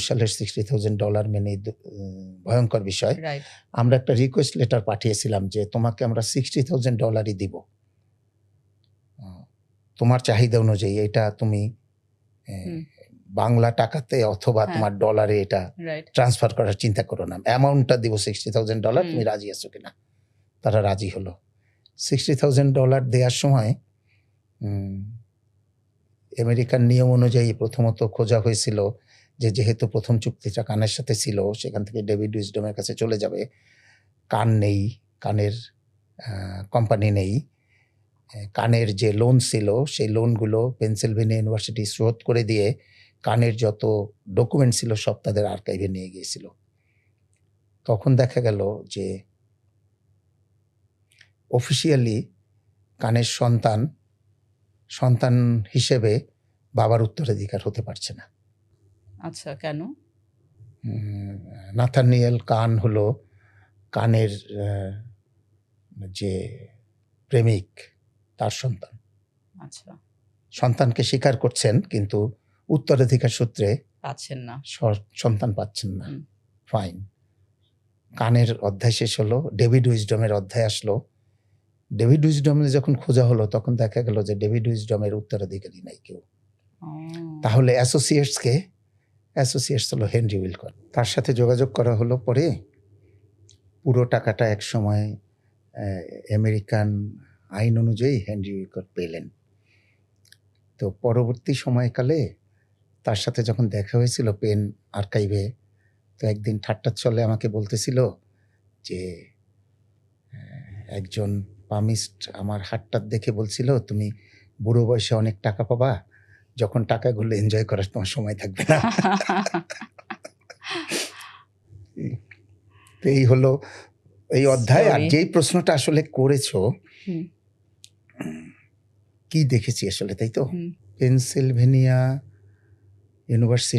সালের $60,000 মেনে ভয়ঙ্কর বিষয়। রাইট। আমরা একটা রিকোয়েস্ট লেটার পাঠিয়েছিলাম যে তোমাকে আমরা $60,000 দিব। তোমার চাহিদা অনুযায়ী এটা তুমি বাংলা টাকাতে অথবা তোমার ডলারে এটা ট্রান্সফার করার চিন্তা করো না। অ্যামাউন্টটা দিব $60,000, তুমি রাজি আছো কিনা? তারা রাজি হলো। $60,000 দেওয়ার সময় আমেরিকান নিয়ম অনুযায়ী প্রথমত খোঁজা হয়েছিল যে যেহেতু প্রথম চুক্তিটা কানের সাথে ছিল, সেখান থেকে ডেভিড উইজডমের কাছে চলে যাবে। কান নেই, কানের কোম্পানি নেই। কানের যে লোন ছিল সেই লোনগুলো পেনসিলভেনিয়া ইউনিভার্সিটি শোধ করে দিয়ে কানের যত ডকুমেন্ট ছিল সব তাদের আর্কাইভে নিয়ে গিয়েছিল। তখন দেখা গেল যে অফিসিয়ালি কানের সন্তান হিসেবে বাবার উত্তরাধিকার হতে পারছে না। আচ্ছা, কেন? নাথানিয়েল কান হলো কানের যে প্রেমিক, তার সন্তান। আচ্ছা, সন্তানকে স্বীকার করছেন কিন্তু উত্তরাধিকার সূত্রে পাচ্ছেন না, সন্তান পাচ্ছেন না। ফাইন, কানের অধ্যায় শেষ হলো, ডেভিড উইজডমের অধ্যায় আসলো। ডেভিড উইজডমের যখন খোঁজা হলো তখন দেখা গেল যে ডেভিড উইজডমের উত্তরাধিকারী নাই কেউ। তাহলে অ্যাসোসিয়েটস হলো হেনরি উইলকট। তার সাথে যোগাযোগ করা হলো। পরে পুরো টাকাটা এক সময় আমেরিকান আইন অনুযায়ী হেনরি উইলকট পেলেন। তো পরবর্তী সময়কালে তার সাথে যখন দেখা হয়েছিল পেন আর্কাইভে, তো একদিন ঠাট্টার ছলে আমাকে বলতেছিল যে একজন পামিস্ট আমার হাতটা দেখে বলছিল, তুমি বুড়ো বয়সে অনেক টাকা পাবা, যখন টাকাগুলো এনজয় করার তোমার সময় থাকবে না। এই হলো এই অধ্যায়। আর যেই প্রশ্নটা আসলে করেছো, কি দেখেছি আসলে, তাই তো? Pennsylvania university